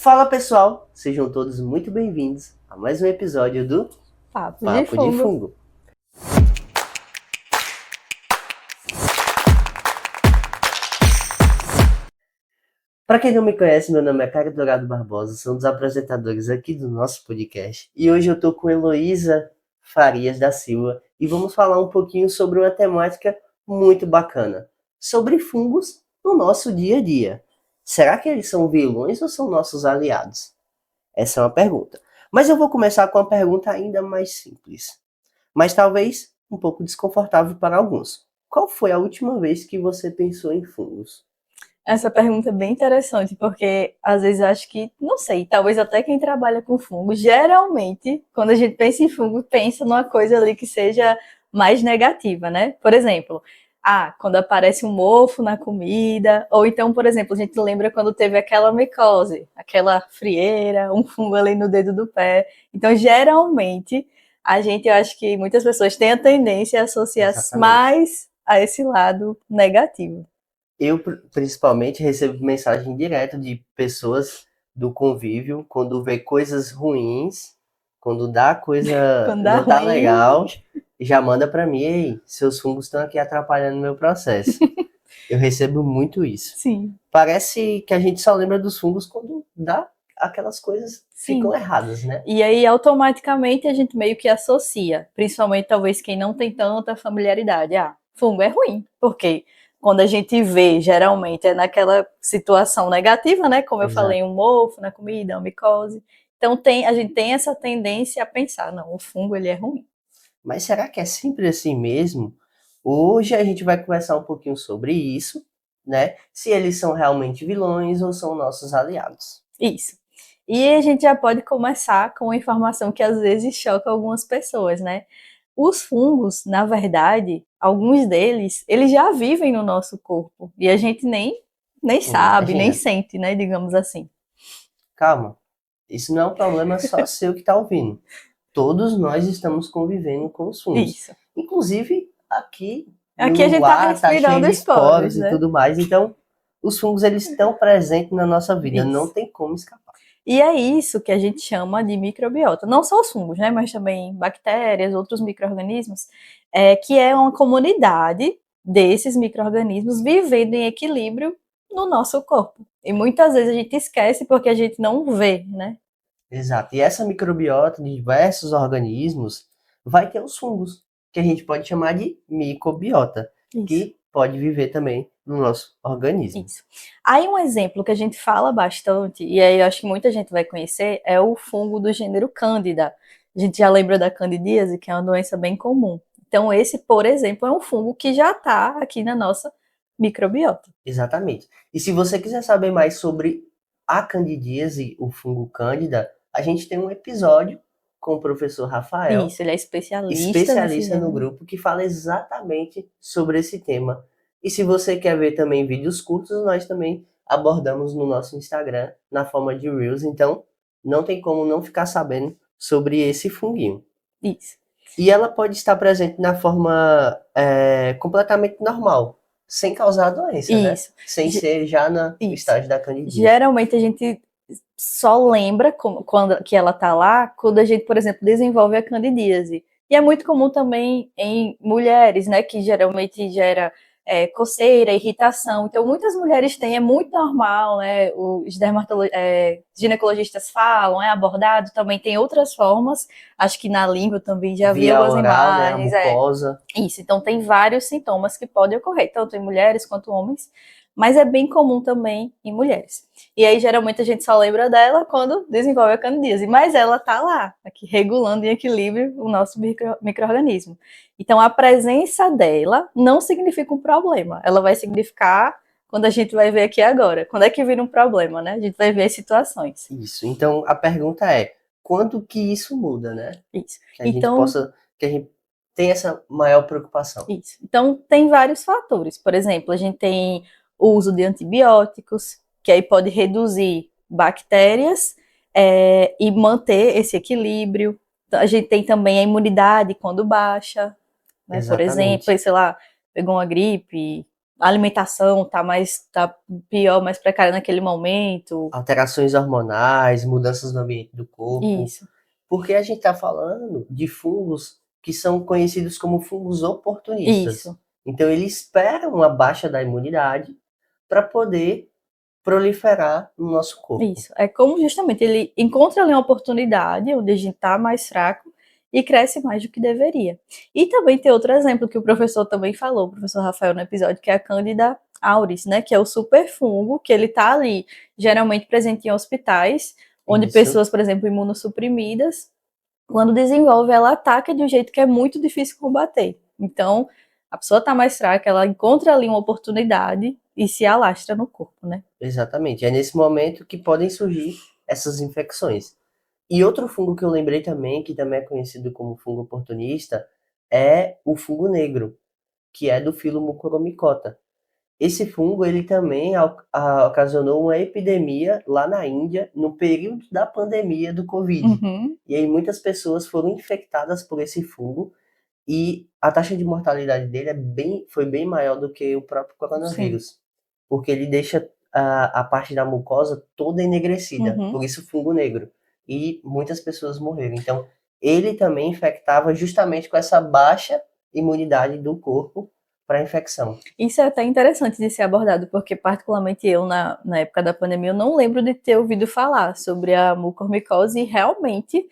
Fala pessoal, sejam todos muito bem-vindos a mais um episódio do Papo de Papo de Fungo. Fungo. Para quem não me conhece, meu nome é Caio Dourado Barbosa, sou um dos apresentadores aqui do nosso podcast e hoje eu estou com Heloísa Farias da Silva e vamos falar um pouquinho sobre uma temática muito bacana, sobre fungos no nosso dia a dia. Será que eles são vilões ou são nossos aliados? Essa é uma pergunta. Mas eu vou começar com uma pergunta ainda mais simples, mas talvez um pouco desconfortável para alguns. Qual foi a última vez que você pensou em fungos? Essa pergunta é bem interessante, porque às vezes eu acho que, não sei, talvez até quem trabalha com fungo, geralmente, quando a gente pensa em fungo, pensa numa coisa ali que seja mais negativa, né? Por exemplo, quando aparece um mofo na comida, ou então, por exemplo, a gente lembra quando teve aquela micose, aquela frieira, um fungo ali no dedo do pé. Então, geralmente, eu acho que muitas pessoas têm a tendência a associar Exatamente. mais a esse lado negativo. Eu, principalmente, recebo mensagem direta de pessoas do convívio quando vê coisas ruins, quando dá coisa Quando dá não tá ruim, legal, já manda para mim, ei, seus fungos estão aqui atrapalhando o meu processo. Eu recebo muito isso. sim, Parece que a gente só lembra dos fungos quando dá aquelas coisas ficam sim. erradas, né? E aí, automaticamente, a gente meio que associa, principalmente talvez quem não tem tanta familiaridade. Fungo é ruim, porque quando a gente vê, geralmente é naquela situação negativa, né? Como eu falei, Exato. um mofo na comida, uma micose. Então, a gente tem essa tendência a pensar, não, o fungo ele é ruim. Mas será que é sempre assim mesmo? Hoje a gente vai conversar um pouquinho sobre isso, né? Se eles são realmente vilões ou são nossos aliados. Isso. E a gente já pode começar com uma informação que às vezes choca algumas pessoas, né? Os fungos, na verdade, alguns deles, eles já vivem no nosso corpo e a gente nem sabe, nem Imagina, sente, né, digamos assim. calma. Isso não é um problema só seu que está ouvindo. Todos nós estamos convivendo com os fungos. Isso. Inclusive, aqui Aqui a no gente tá ar tá cheio respirando de os poros, esporos e né? tudo mais. Então, os fungos eles estão presentes na nossa vida. Não Isso. tem como escapar. E é isso que a gente chama de microbiota. Não só os fungos, né, mas também bactérias, outros micro-organismos, que é uma comunidade desses micro-organismos vivendo em equilíbrio no nosso corpo. E muitas vezes a gente esquece porque a gente não vê, né? Exato. E essa microbiota de diversos organismos vai ter os fungos, que a gente pode chamar de micobiota, Isso. que pode viver também no nosso organismo. Isso. Aí um exemplo que a gente fala bastante, e aí eu acho que muita gente vai conhecer, é o fungo do gênero Cândida. A gente já lembra da candidíase, que é uma doença bem comum. Então esse, por exemplo, é um fungo que já está aqui na nossa microbiota. Exatamente. E se você quiser saber mais sobre a candidíase, o fungo cândida, a gente tem um episódio com o professor Rafael, Isso, ele é especialista nesse especialista no gênero. grupo, que fala exatamente sobre esse tema. E se você quer ver também vídeos curtos, nós também abordamos no nosso Instagram, na forma de Reels. Então, não tem como não ficar sabendo sobre esse funguinho. Isso. E ela pode estar presente na forma completamente normal, sem causar doença, né? Isso. Sem ser já no Isso. estágio da candidíase. Geralmente a gente só lembra quando que ela tá lá quando a gente, por exemplo, desenvolve a candidíase. E é muito comum também em mulheres, né, que geralmente gera coceira, irritação. Então, muitas mulheres têm, é muito normal, né, os ginecologistas falam, é abordado, também tem outras formas, acho que na língua também já vi Via algumas oral, né? A imagens, mucosa. isso, então tem vários sintomas que podem ocorrer, tanto em mulheres quanto homens, mas é bem comum também em mulheres. E aí, geralmente, a gente só lembra dela quando desenvolve a candidíase, mas ela tá lá, aqui, regulando em equilíbrio o nosso micro-organismo. Então, a presença dela não significa um problema, ela vai significar quando a gente vai ver aqui agora. Quando é que vira um problema, né? A gente vai ver as situações. Isso. Então, a pergunta é, quando que isso muda, né? Isso. Que a gente Então, possa, que a gente tenha essa maior preocupação. Isso. Então, tem vários fatores. Por exemplo, a gente tem o uso de antibióticos, que aí pode reduzir bactérias e manter esse equilíbrio. Então, a gente tem também a imunidade quando baixa, né? Por exemplo, Exatamente. sei lá, pegou uma gripe, a alimentação tá pior, mais precária naquele momento. Alterações hormonais, mudanças no ambiente do corpo. Isso, Porque a gente está falando de fungos que são conhecidos como fungos oportunistas. isso, Então, eles esperam uma baixa da imunidade para poder proliferar no nosso corpo. isso. É como justamente ele encontra ali uma oportunidade onde a gente tá mais fraco e cresce mais do que deveria. E também tem outro exemplo que o professor também falou, o professor Rafael no episódio, que é a Candida auris, né, que é o superfungo, que ele tá ali geralmente presente em hospitais, onde Isso, pessoas, por exemplo, imunossuprimidas, quando desenvolve, ela ataca de um jeito que é muito difícil combater. Então, a pessoa está mais fraca, ela encontra ali uma oportunidade e se alastra no corpo, né? exatamente. É nesse momento que podem surgir essas infecções. E outro fungo que eu lembrei também, que também é conhecido como fungo oportunista, é o fungo negro, que é do filo Mucoromicota. Esse fungo ele também ocasionou uma epidemia lá na Índia no período da pandemia do Covid. Uhum, E aí muitas pessoas foram infectadas por esse fungo e a taxa de mortalidade dele foi bem maior do que o próprio sim. coronavírus, porque ele deixa a parte da mucosa toda enegrecida, Uhum. por isso fungo negro. E muitas pessoas morreram. Então, ele também infectava justamente com essa baixa imunidade do corpo para a infecção. Isso é até interessante de ser abordado, porque particularmente eu, na época da pandemia, eu não lembro de ter ouvido falar sobre a mucormicose e realmente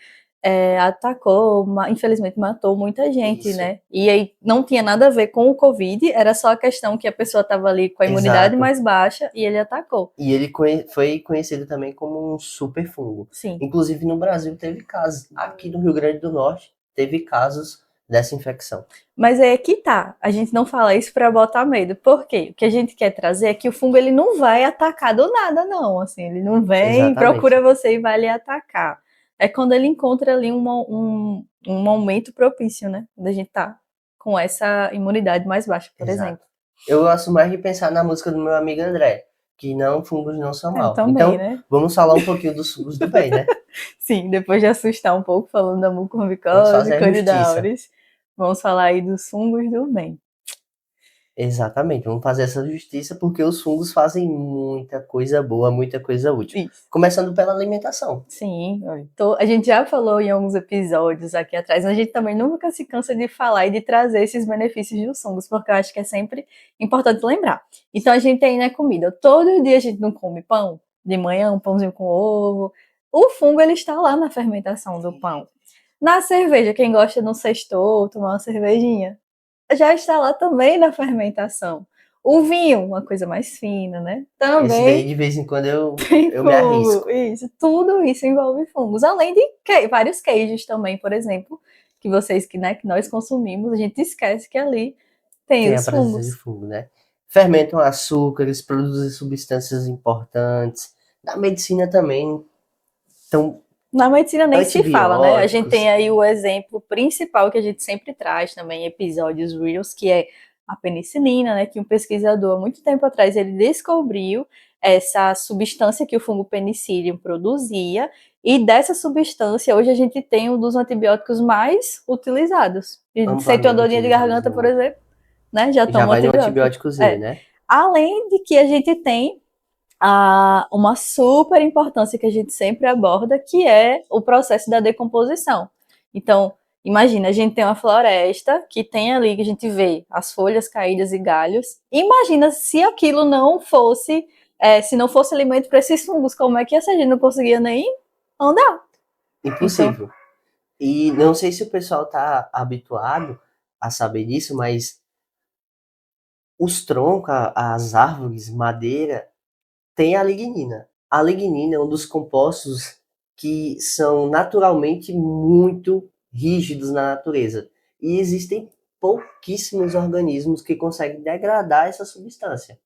atacou, infelizmente matou muita gente, Isso, né? E aí não tinha nada a ver com o Covid, era só a questão que a pessoa estava ali com a imunidade exato. mais baixa e ele atacou. E ele foi conhecido também como um super fungo. Sim. Inclusive no Brasil teve casos, aqui no Rio Grande do Norte teve casos dessa infecção. Mas é que tá, a gente não fala isso para botar medo. Por quê? O que a gente quer trazer é que o fungo ele não vai atacar do nada, não. Assim, ele não vem, procura Exatamente, você e vai lhe atacar. É quando ele encontra ali um momento propício, né? Quando a gente tá com essa imunidade mais baixa, por exemplo. exato. Eu gosto mais de pensar na música do meu amigo André, que não, fungos não são Eu mal. também, Então, né? vamos falar um pouquinho dos fungos do bem, né? Sim, depois de assustar um pouco falando da Vamos mucormicose, fazer a Candida justiça. auris, vamos falar aí dos fungos do bem. Exatamente, vamos fazer essa justiça porque os fungos fazem muita coisa boa, muita coisa útil. Isso. Começando pela alimentação. Sim, a gente já falou em alguns episódios aqui atrás, mas a gente também nunca se cansa de falar e de trazer esses benefícios dos fungos, porque eu acho que é sempre importante lembrar. Então a gente tem na comida, todo dia a gente não come pão, de manhã um pãozinho com ovo, o fungo ele está lá na fermentação do pão. Na cerveja, quem gosta de um sextou, tomar uma cervejinha, já está lá também na fermentação. O vinho, uma coisa mais fina, né? Esse daí Também de vez em quando tem eu me fungo, arrisco. isso. Tudo isso envolve fungos. Além de vários queijos também, por exemplo, que vocês que nós consumimos, a gente esquece que ali tem Tem a os presença de fungos. fungo, né? Fermentam açúcares, produzem substâncias importantes. Na medicina também, então, Na medicina nem se fala, né? A gente tem antibióticos. aí o exemplo principal que a gente sempre traz também em episódios Reels, que é a penicilina, né? Que um pesquisador há muito tempo atrás ele descobriu essa substância que o fungo penicillium produzia, e dessa substância hoje a gente tem um dos antibióticos mais utilizados. E sente uma Amplamente dorinha de utilizados garganta, no por mundo. exemplo, né? Já Já toma um vai no antibiótico. antibióticozinho, É. né? Além de que a gente tem uma super importância que a gente sempre aborda, que é o processo da decomposição. Então, imagina, a gente tem uma floresta que tem ali, que a gente vê as folhas caídas e galhos. Imagina se aquilo não fosse, se não fosse alimento para esses fungos, como é que essa gente não conseguia nem andar? Então, Impossível. E não sei se o pessoal tá habituado a saber disso, mas os troncos, as árvores, madeira, tem a lignina. A lignina é um dos compostos que são naturalmente muito rígidos na natureza. E existem pouquíssimos organismos que conseguem degradar essa substância.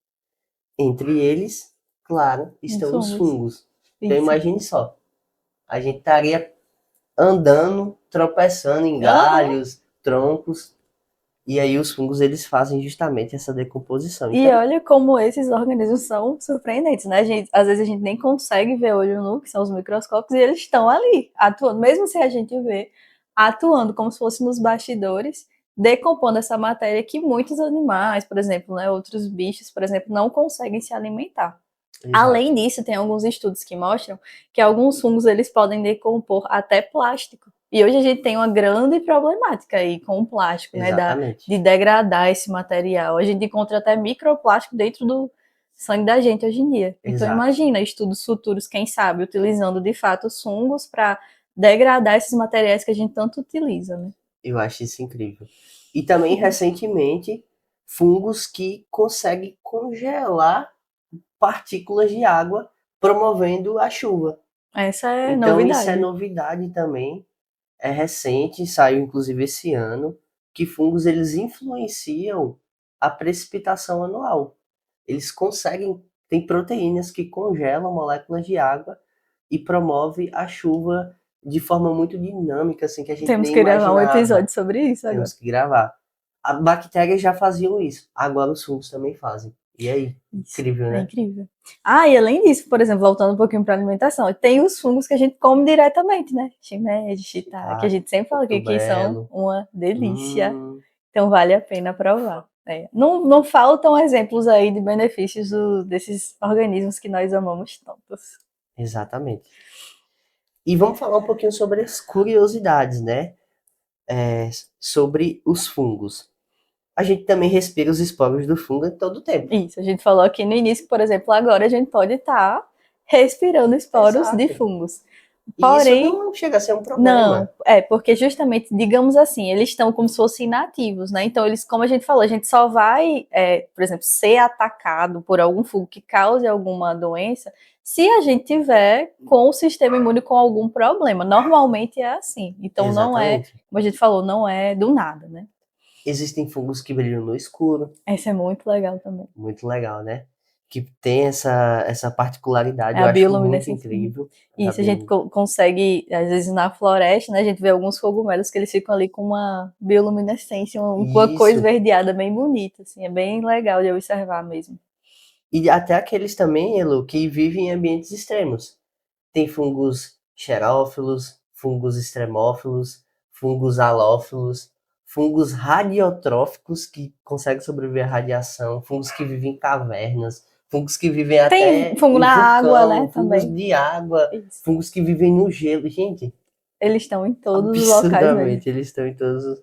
Entre eles, claro, os estão os fungos. fungos. Então Isso. imagine só, a gente estaria andando, tropeçando em Aham. galhos, troncos, e aí os fungos eles fazem justamente essa decomposição. E Então, olha como esses organismos são surpreendentes, né? Às vezes a gente nem consegue ver olho nu, que são os microscópios, e eles estão ali, atuando, mesmo se a gente vê, atuando como se fosse nos bastidores, decompondo essa matéria que muitos animais, por exemplo, né, outros bichos, por exemplo, não conseguem se alimentar. Exato. Além disso, tem alguns estudos que mostram que alguns fungos eles podem decompor até plástico. E hoje a gente tem uma grande problemática aí com o plástico, né, Exatamente. de degradar esse material. A gente encontra até microplástico dentro do sangue da gente hoje em dia. Então Exato. imagina estudos futuros, quem sabe, utilizando de fato os fungos para degradar esses materiais que a gente tanto utiliza, né? Eu acho isso incrível. E também, recentemente, fungos que conseguem congelar partículas de água, promovendo a chuva. Essa é Então, isso é novidade. novidade também. É recente, saiu inclusive esse ano, que fungos eles influenciam a precipitação anual. Eles conseguem, tem proteínas que congelam moléculas de água e promove a chuva de forma muito dinâmica, assim, que a gente Temos nem que gravar um imaginava. episódio sobre isso agora. Temos que gravar. As bactérias já faziam isso, agora os fungos também fazem. E aí? Isso, Incrível, é né? incrível. Ah, e além disso, por exemplo, voltando um pouquinho para alimentação, tem os fungos que a gente come diretamente, né? Shimeji, shiitake, que a Shiitake, gente sempre fala que são portobello. uma delícia. Hum, Então vale a pena provar. É. Não faltam exemplos aí de benefícios desses organismos que nós amamos tantos. exatamente. E vamos falar um pouquinho sobre as curiosidades, né? Sobre os fungos. A gente também respira os esporos do fungo em todo o tempo. Isso, a gente falou aqui no início, por exemplo, agora a gente pode estar respirando esporos de Exato. fungos. E isso Porém, não chega a ser um não, problema. porque justamente, digamos assim, eles estão como se fossem inativos, né? Então, eles, como a gente falou, a gente só vai, por exemplo, ser atacado por algum fungo que cause alguma doença se a gente tiver com o sistema imune com algum problema. Normalmente é assim. Então, não é, Exatamente. como a gente falou, não é do nada, né? Existem fungos que brilham no escuro, Essa é muito legal também. muito legal, né? Que tem essa particularidade, É eu a acho muito bioluminescência. incrível. A Isso, a gente consegue, às vezes na floresta, né, a gente vê alguns cogumelos que eles ficam ali com uma bioluminescência, uma cor Isso. esverdeada bem bonita, assim, é bem legal de observar mesmo. E até aqueles também, Elo, que vivem em ambientes extremos. Tem fungos xerófilos, fungos extremófilos, fungos halófilos, fungos radiotróficos que conseguem sobreviver à radiação, fungos que vivem em cavernas, fungos que vivem Tem até fungo em na água, né, vulcão, fungos também. de água, Isso. fungos que vivem no gelo. Gente, Eles estão em todos os locais mesmo. absurdamente, eles estão em todos os...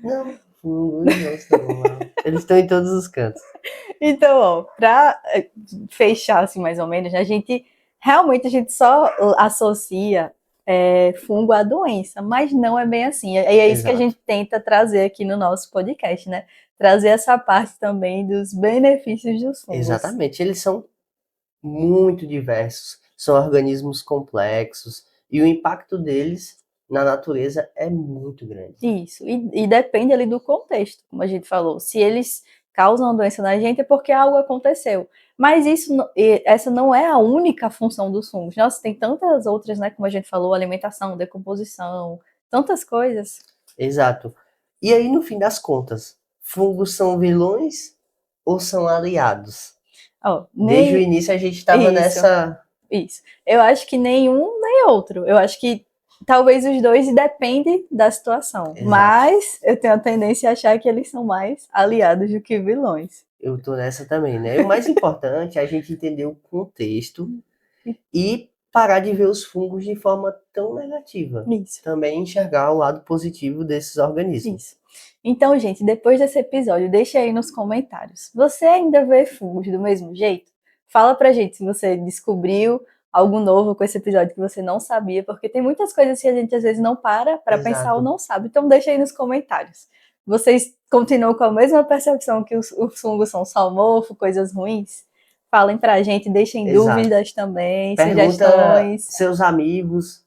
Não, fungos não estão lá. Eles estão em todos os cantos. Então, ó, pra fechar assim mais ou menos, a gente realmente a gente só associa fungo à doença, mas não é bem assim. E é isso que a Exato. gente tenta trazer aqui no nosso podcast, né? Trazer essa parte também dos benefícios dos fungos. Exatamente. Eles são muito diversos, são organismos complexos e o impacto deles na natureza é muito grande. Isso, e depende ali do contexto, como a gente falou. Se eles causam doença na gente é porque algo aconteceu. Mas essa não é a única função dos fungos. Nossa, tem tantas outras, né? Como a gente falou, alimentação, decomposição, tantas coisas. Exato. E aí, no fim das contas, fungos são vilões ou são aliados? Ó, Desde o nem início a gente estava isso, nessa. isso. Eu acho que nenhum nem outro. Eu acho que talvez os dois e depende da situação. Exato. Mas eu tenho a tendência a achar que eles são mais aliados do que vilões. Eu tô nessa também, né? E o mais importante é a gente entender o contexto e parar de ver os fungos de forma tão negativa. Isso. Também enxergar o lado positivo desses organismos. Isso. Então, gente, depois desse episódio, deixa aí nos comentários. Você ainda vê fungos do mesmo jeito? Fala pra gente se você descobriu algo novo com esse episódio que você não sabia, porque tem muitas coisas que a gente às vezes não para pensar ou Exato. não sabe. Então, deixa aí nos comentários. Vocês continuam com a mesma percepção que os fungos são só mofo, coisas ruins? Falem pra gente, deixem Exato. dúvidas também, Pergunta sugestões. seus amigos,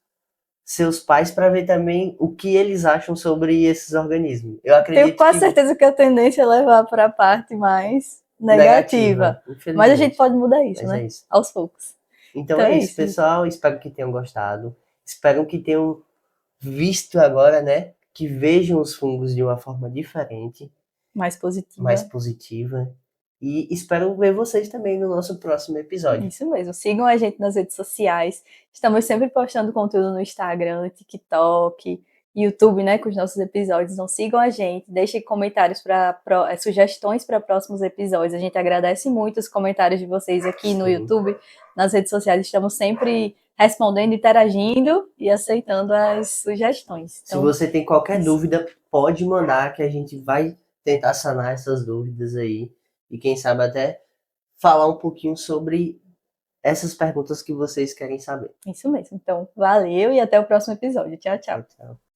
seus pais para ver também o que eles acham sobre esses organismos. Eu Tenho acredito quase que certeza que a tendência é levar para a parte mais negativa. negativa, Mas a gente infelizmente. pode mudar isso, Mas é né? isso. Aos poucos. Então Então é é isso, isso, gente. pessoal. Espero que tenham gostado. Espero que tenham visto agora, né? Que vejam os fungos de uma forma diferente, Mais mais positiva. positiva. E espero ver vocês também no nosso próximo episódio. Isso mesmo. Sigam a gente nas redes sociais. Estamos sempre postando conteúdo no Instagram, TikTok. YouTube, né, com os nossos episódios. Então sigam a gente, deixem comentários sugestões para próximos episódios. A gente agradece muito os comentários de vocês aqui no YouTube, nas redes sociais. Estamos sempre respondendo, interagindo e aceitando as sugestões. Então, se você tem qualquer dúvida, pode mandar que a gente vai tentar sanar essas dúvidas aí. E quem sabe até falar um pouquinho sobre essas perguntas que vocês querem saber. Isso mesmo. Então, valeu e até o próximo episódio. Tchau, tchau. Tchau.